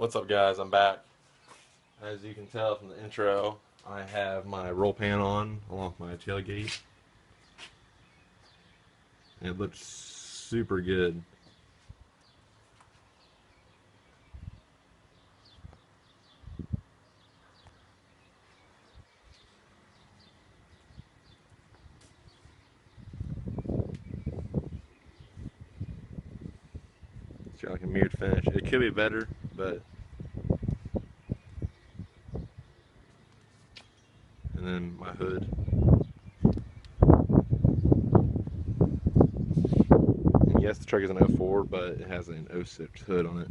What's up, guys? I'm back. As you can tell from the intro, I have my Rollpan on along with my tailgate. It looks super good. It's got like a mirrored finish. It could be better, but and then my hood. And yes, the truck is an 04, but it has an 06 hood on it.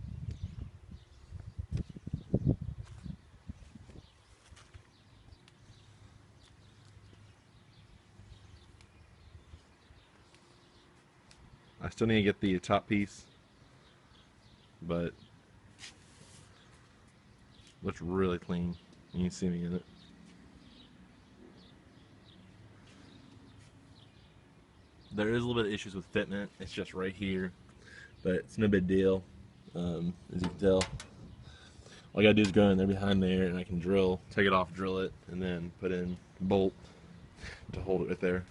I still need to get the top piece, but looks really clean. You can see me in it. There is a little bit of issues with fitment. It's just right here, but it's no big deal. As you can tell, all I gotta do is go in there behind there, and I can drill, take it off, drill it, and then put in a bolt to hold it right there.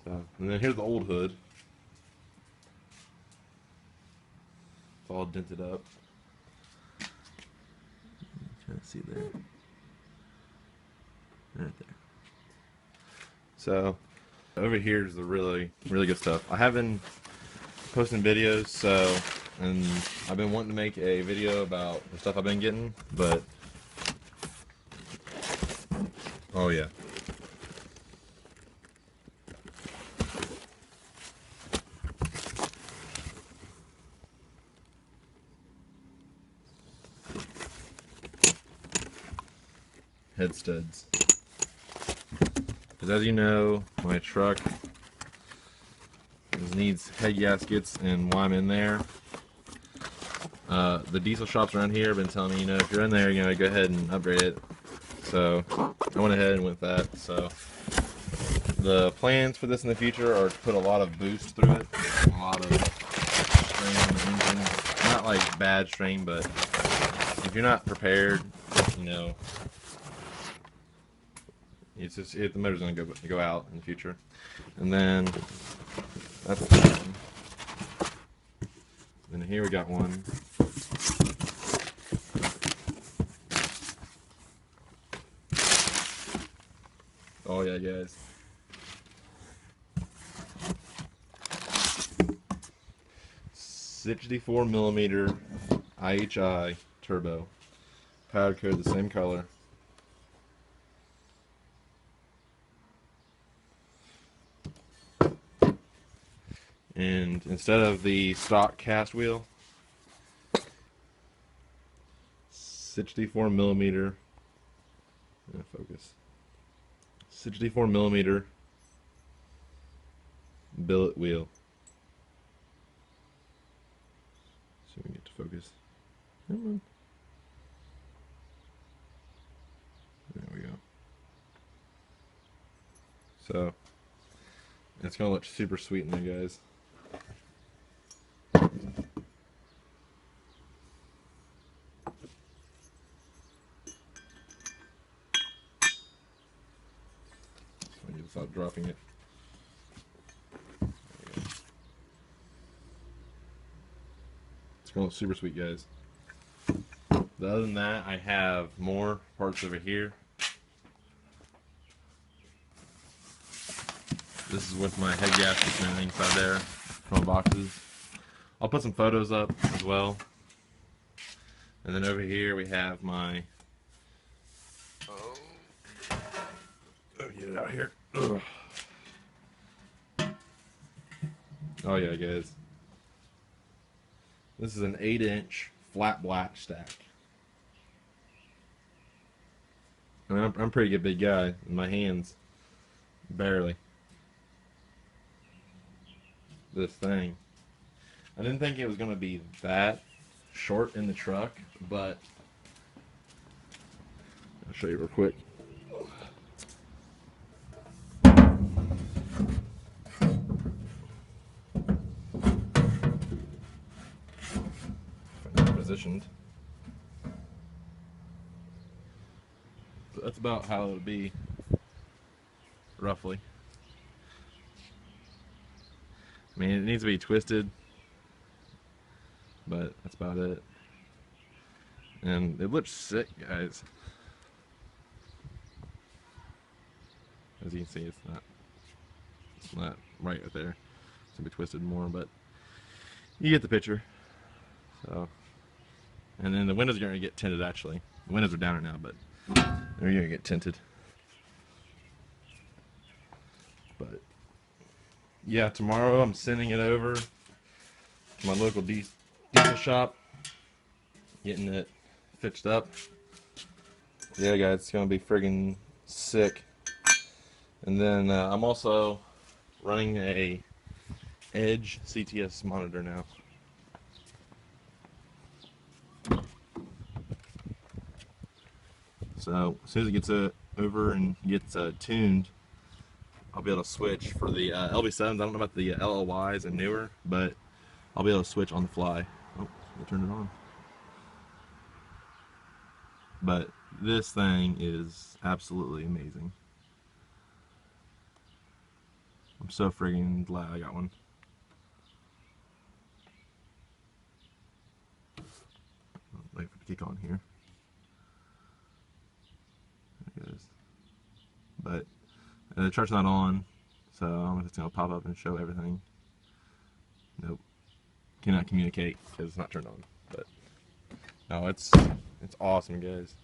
So, and then here's the old hood. It's all dented up. Trying to see there, right there. So over here is the really good stuff. I have been posting videos, and I've been wanting to make a video about the stuff I've been getting, but oh yeah. Head studs. Because as you know, my truck needs head gaskets, and while I'm in there, the diesel shops around here have been telling me, if you're in there, go ahead and upgrade it. So I went ahead and went with that. So the plans for this in the future are to put a lot of boost through it, a lot of strain on the engine. Not like bad strain, but if you're not prepared, it's just the motor's gonna go out in the future. And then that's that one. And here we got one. Oh yeah, guys. 64mm IHI turbo. Powder coated the same color. And instead of the stock cast wheel, 64mm, focus, 64mm billet wheel. So we can get to focus. Come on. There we go. So it's gonna look super sweet in there, guys. Without dropping it. It's going to look super sweet, guys. Other than that, I have more parts over here. This is with my head gaskets and everything inside there from my boxes. I'll put some photos up as well. And then over here we have my get it out here. Ugh. Oh yeah, guys. This is an 8-inch flat black stack. I mean, I'm a pretty good big guy in my hands. Barely. This thing. I didn't think it was going to be that short in the truck, but I'll show you real quick. Positioned. that's about how it would be, roughly. I mean, it needs to be twisted, but that's about it. And it looks sick, guys. As you can see, it's not right there. It's gonna be twisted more, but you get the picture. So, and then the windows are gonna get tinted. Actually, the windows are down right now, but they're gonna get tinted. But yeah, tomorrow I'm sending it over to my local diesel shop, getting it fixed up. Yeah, guys, it's gonna be friggin' sick. And then I'm also running a Edge CTS monitor now. So as soon as it gets over and gets tuned, I'll be able to switch for the LB7s. I don't know about the LLYs and newer, but I'll be able to switch on the fly. Oh, I turned it on. But this thing is absolutely amazing. I'm so friggin' glad I got one. Wait for it to kick on here. There it goes. But the chart's not on, so I don't know if it's gonna pop up and show everything. Nope. Cannot communicate because it's not turned on. But no, it's awesome, guys.